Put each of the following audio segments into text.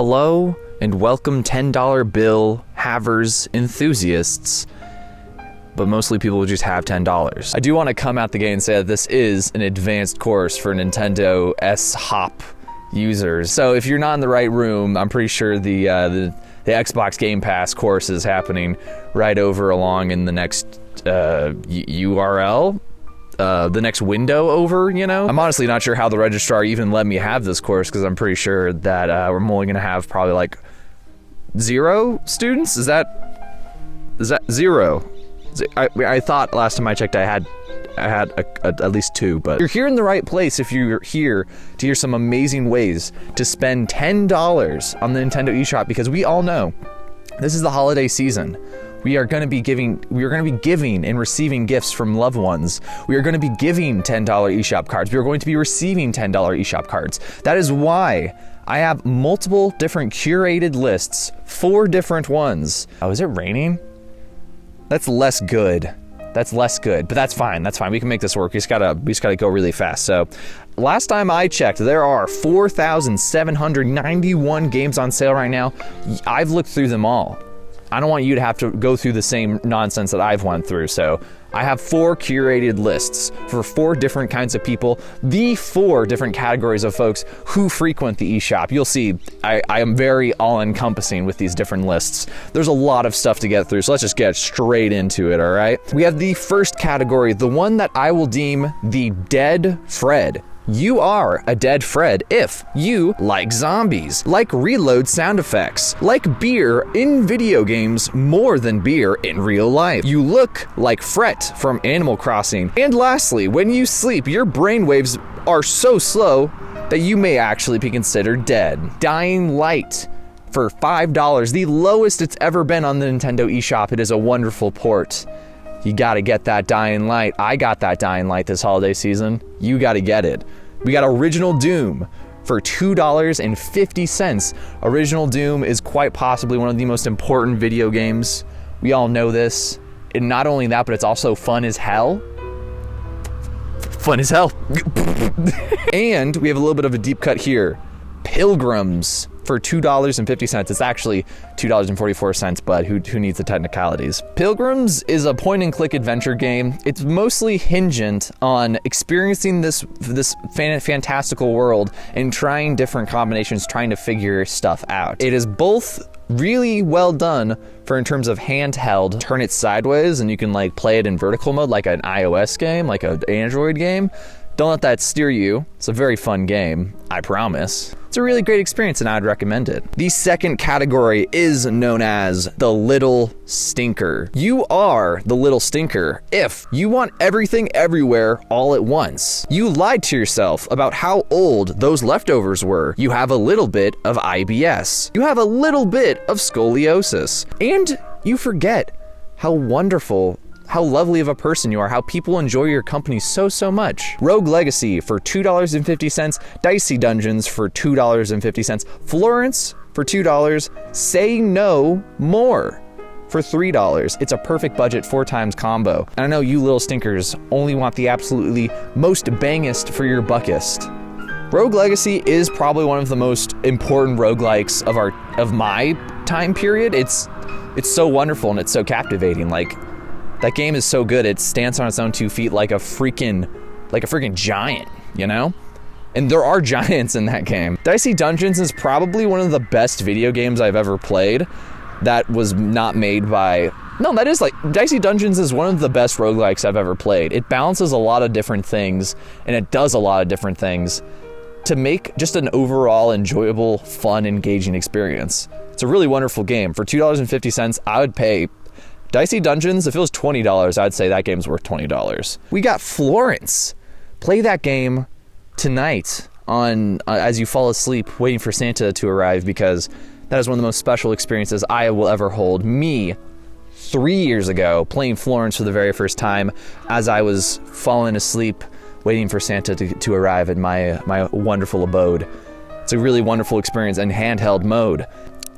Hello and welcome $10 bill havers enthusiasts, but mostly people who just have $10. I do want to come out the gate and say that this is an advanced course for Nintendo eShop users. So if you're not in the right room, I'm pretty sure the Xbox Game Pass course is happening right over along in the next URL. The next window over, you know? I'm honestly not sure how the registrar even let me have this course, because I'm pretty sure that we're only gonna have probably like 0 students? Is that 0? I thought last time I checked I had at least 2, but you're here in the right place if you're here to hear some amazing ways to spend $10 on the Nintendo eShop, because we all know this is the holiday season. We are going to be giving and receiving gifts from loved ones. We are going to be giving $10 eShop cards. We are going to be receiving $10 eShop cards. That is why I have multiple different curated lists, 4 different ones. Oh, is it raining? That's less good. That's less good, but that's fine. That's fine. We can make this work. We just gotta go really fast. So, last time I checked, there are 4,791 games on sale right now. I've looked through them all. I don't want you to have to go through the same nonsense that I've went through. So I have 4 curated lists for 4 different kinds of people, the 4 different categories of folks who frequent the eShop. You'll see I am very all-encompassing with these different lists. There's a lot of stuff to get through, so let's just get straight into it, all right? We have the first category, the one that I will deem the Dead Fred. You are a dead Fred if you like zombies, like reload sound effects, like beer in video games more than beer in real life. You look like Fret from Animal Crossing. And lastly, when you sleep, your brainwaves are so slow that you may actually be considered dead. Dying Light for $5, the lowest it's ever been on the Nintendo eShop. It is a wonderful port. You gotta get that Dying Light. I got that Dying Light this holiday season. You gotta get it. We got Original Doom for $2.50. Original Doom is quite possibly one of the most important video games. We all know this. And not only that, but it's also fun as hell. Fun as hell. And we have a little bit of a deep cut here. Pilgrims for $2.50. It's actually $2.44, but who needs the technicalities? Pilgrims is a point-and-click adventure game. It's mostly hingent on experiencing this fantastical world and trying different combinations, trying to figure stuff out. It is both really well done for in terms of handheld, turn it sideways and you can like play it in vertical mode like an iOS game, like an Android game. Don't let that steer you. It's a very fun game, I promise. It's a really great experience and I'd recommend it. The second category is known as the Little Stinker. You are the Little Stinker if you want everything everywhere all at once. You lied to yourself about how old those leftovers were. You have a little bit of IBS. You have a little bit of scoliosis. And you forget how wonderful, how lovely of a person you are, how people enjoy your company so much. Rogue Legacy for $2.50, Dicey Dungeons for $2.50, Florence for $2, Say No More for $3. It's a perfect budget 4 times combo. And I know you little stinkers only want the absolutely most bangest for your buckest. Rogue Legacy is probably one of the most important roguelikes of my time period. It's so wonderful and it's so captivating. Like, that game is so good, it stands on its own 2 feet like a freaking giant, you know? And there are giants in that game. Dicey Dungeons is probably one of the best video games I've ever played that was not made by... No, that is like... Dicey Dungeons is one of the best roguelikes I've ever played. It balances a lot of different things, and it does a lot of different things to make just an overall enjoyable, fun, engaging experience. It's a really wonderful game. For $2.50, I would pay... Dicey Dungeons, if it was $20, I'd say that game's worth $20. We got Florence. Play that game tonight on as you fall asleep, waiting for Santa to arrive, because that is one of the most special experiences I will ever hold. Me, 3 years ago, playing Florence for the very first time as I was falling asleep, waiting for Santa to arrive at my wonderful abode. It's a really wonderful experience in handheld mode.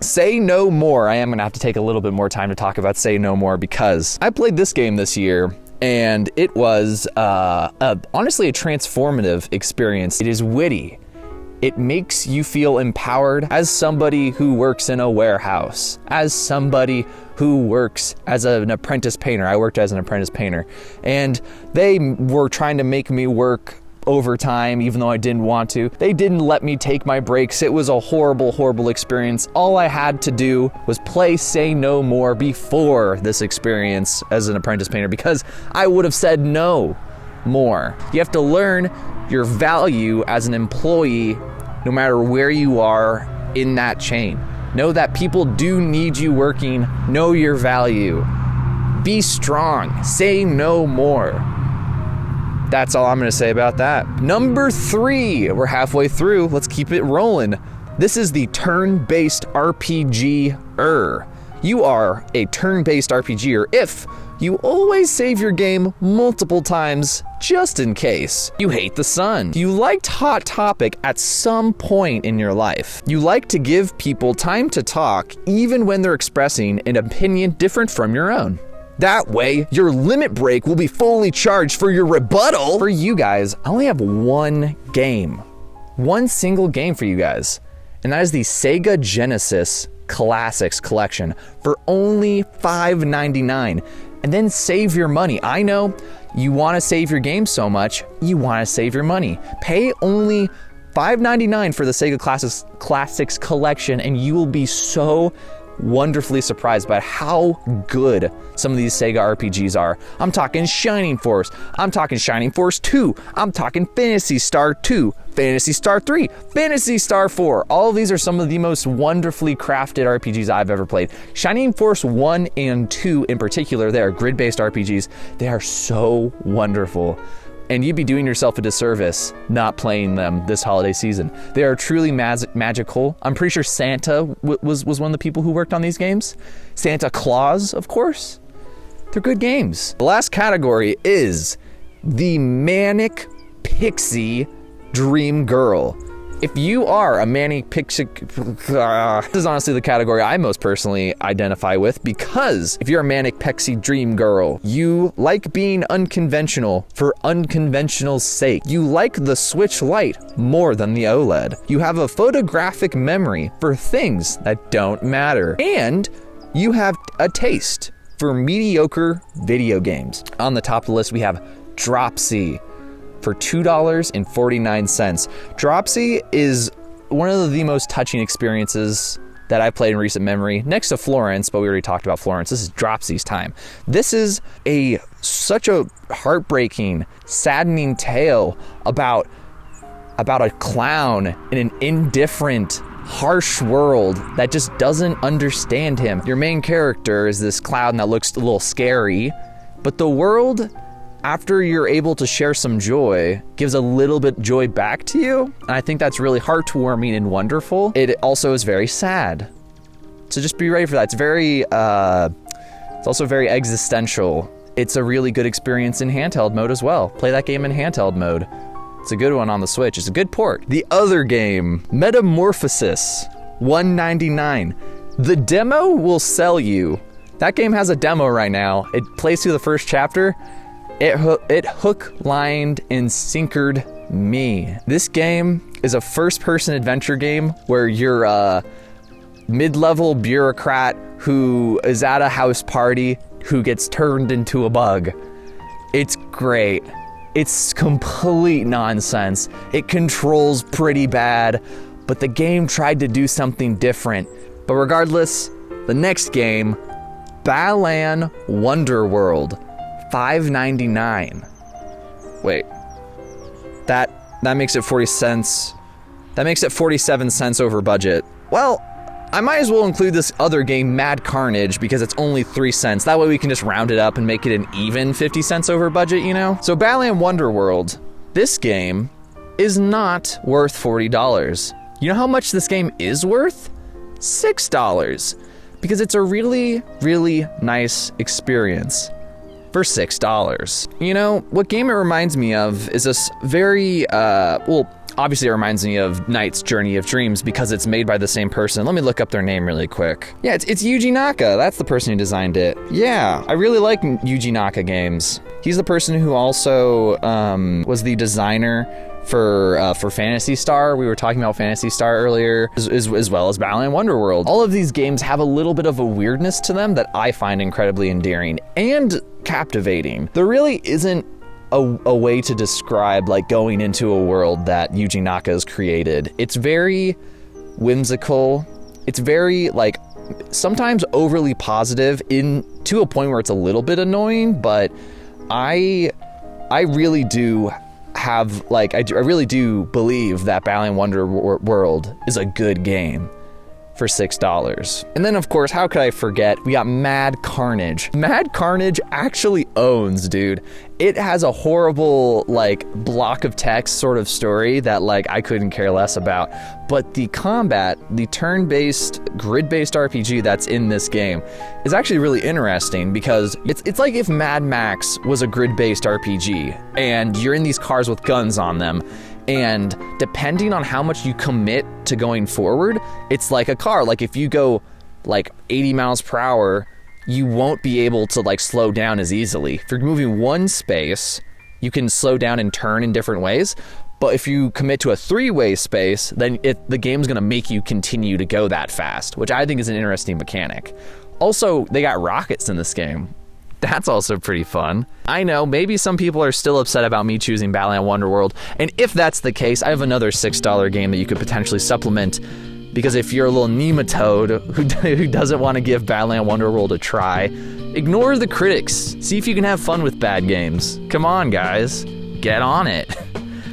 Say No More. I am going to have to take a little bit more time to talk about Say No More, because I played this game this year and it was honestly a transformative experience. It is witty. It makes you feel empowered as somebody who works in a warehouse, as somebody who works as an apprentice painter. I worked as an apprentice painter, and they were trying to make me work overtime even though I didn't want to. They didn't let me take my breaks. It was a horrible, horrible experience. All I had to do was play Say No More before this experience as an apprentice painter, because I would have said no more. You have to learn your value as an employee no matter where you are in that chain. Know that people do need you working. Know your value. Be strong. Say no more. That's all I'm gonna say about that. Number 3, we're halfway through. Let's keep it rolling. This is the turn-based RPG-er. You are a turn-based RPGer if you always save your game multiple times just in case. You hate the sun. You liked Hot Topic at some point in your life. You like to give people time to talk even when they're expressing an opinion different from your own. That way, your limit break will be fully charged for your rebuttal. For you guys, I only have one game. One single game for you guys. And that is the SEGA Genesis Classics Collection for only $5.99. And then save your money. I know you want to save your game so much, you want to save your money. Pay only $5.99 for the SEGA Classics Collection, and you will be so wonderfully surprised by how good some of these SEGA RPGs are. I'm talking Shining Force, I'm talking Shining Force 2, I'm talking Phantasy Star 2, Phantasy Star 3, Phantasy Star 4. All of these are some of the most wonderfully crafted RPGs I've ever played. Shining Force 1 and 2 in particular, they are grid-based RPGs. They are so wonderful. And you'd be doing yourself a disservice not playing them this holiday season. They are truly magical. I'm pretty sure Santa was one of the people who worked on these games. Santa Claus, of course. They're good games. The last category is the Manic Pixie Dream Girl. If you are a Manic Pixie, this is honestly the category I most personally identify with, because if you're a Manic Pixie Dream Girl, you like being unconventional for unconventional's sake. You like the Switch Lite more than the OLED. You have a photographic memory for things that don't matter. And you have a taste for mediocre video games. On the top of the list, we have Dropsy for $2.49. Dropsy is one of the most touching experiences that I played in recent memory, next to Florence, but we already talked about Florence. This is Dropsy's time. This is such a heartbreaking, saddening tale about a clown in an indifferent, harsh world that just doesn't understand him. Your main character is this clown that looks a little scary, but the world, after you're able to share some joy, gives a little bit joy back to you. And I think that's really heartwarming and wonderful. It also is very sad. So just be ready for that. It's also very existential. It's a really good experience in handheld mode as well. Play that game in handheld mode. It's a good one on the Switch. It's a good port. The other game, Metamorphosis, $1.99. The demo will sell you. That game has a demo right now. It plays through the first chapter. It hook, lined, and sinkered me. This game is a first-person adventure game where you're a mid-level bureaucrat who is at a house party who gets turned into a bug. It's great. It's complete nonsense. It controls pretty bad, but the game tried to do something different. But regardless, the next game, Balan Wonderworld, $5.99. Wait, that makes it 40 cents. That makes it 47 cents over budget. Well, I might as well include this other game, Mad Carnage, because it's only 3 cents. That way we can just round it up and make it an even 50 cents over budget, you know? So Balan Wonderworld, this game is not worth $40. You know how much this game is worth? $6. Because it's a really, really nice experience for $6. You know, what game it reminds me of is this very, obviously it reminds me of Knight's Journey of Dreams because it's made by the same person. Let me look up their name really quick. Yeah, it's Yuji Naka. That's the person who designed it. Yeah, I really like Yuji Naka games. He's the person who also was the designer for Phantasy Star. We were talking about Phantasy Star earlier, as well as Balan Wonderworld. All of these games have a little bit of a weirdness to them that I find incredibly endearing and captivating. There really isn't a way to describe like going into a world that Yuji Naka has created. It's very whimsical. It's very like sometimes overly positive to a point where it's a little bit annoying, but I really do have like I really do believe that Balan Wonderworld is a good game for $6. And then of course, how could I forget, we got Mad Carnage. Mad Carnage actually owns, dude. It has a horrible like block of text sort of story that like I couldn't care less about. But the combat, the turn-based, grid-based RPG that's in this game is actually really interesting because it's like if Mad Max was a grid-based RPG and you're in these cars with guns on them, and depending on how much you commit to going forward, it's like a car. Like if you go like 80 miles per hour, you won't be able to like slow down as easily. If you're moving one space, you can slow down and turn in different ways. But if you commit to a three-way space, then the game's gonna make you continue to go that fast, which I think is an interesting mechanic. Also, they got rockets in this game. That's also pretty fun. I know, maybe some people are still upset about me choosing Balan Wonderworld, and if that's the case, I have another $6 game that you could potentially supplement, because if you're a little nematode who doesn't want to give Balan Wonderworld a try, ignore the critics. See if you can have fun with bad games. Come on, guys. Get on it.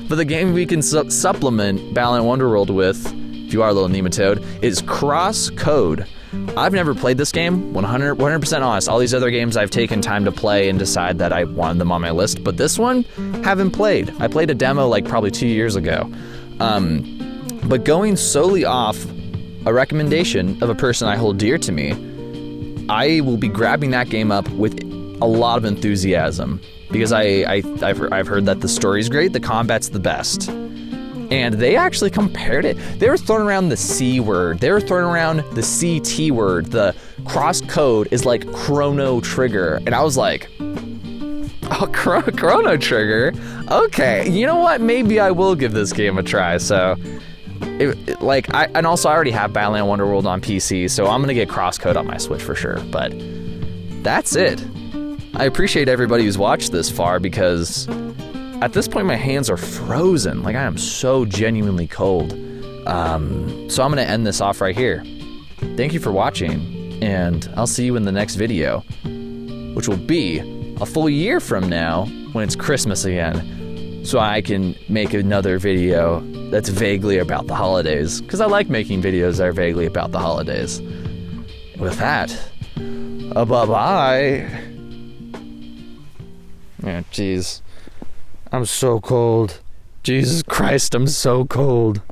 But the game we can supplement Balan Wonderworld with, if you are a little nematode, is CrossCode. I've never played this game, 100% honest. All these other games I've taken time to play and decide that I wanted them on my list, but this one, haven't played. I played a demo like probably 2 years ago. But going solely off a recommendation of a person I hold dear to me, I will be grabbing that game up with a lot of enthusiasm because I've heard that the story's great, the combat's the best. And they actually compared it. They were throwing around the C word. They were throwing around the CT word. The CrossCode is like Chrono Trigger. And I was like, oh, Chrono Trigger? Okay, you know what? Maybe I will give this game a try. So, and also I already have Balan Wonderworld on PC, so I'm gonna get CrossCode on my Switch for sure. But that's it. I appreciate everybody who's watched this far because at this point, my hands are frozen. Like, I am so genuinely cold. So I'm gonna end this off right here. Thank you for watching, and I'll see you in the next video, which will be a full year from now when it's Christmas again, so I can make another video that's vaguely about the holidays, because I like making videos that are vaguely about the holidays. With that, bye-bye. Yeah, jeez. I'm so cold. Jesus Christ, I'm so cold.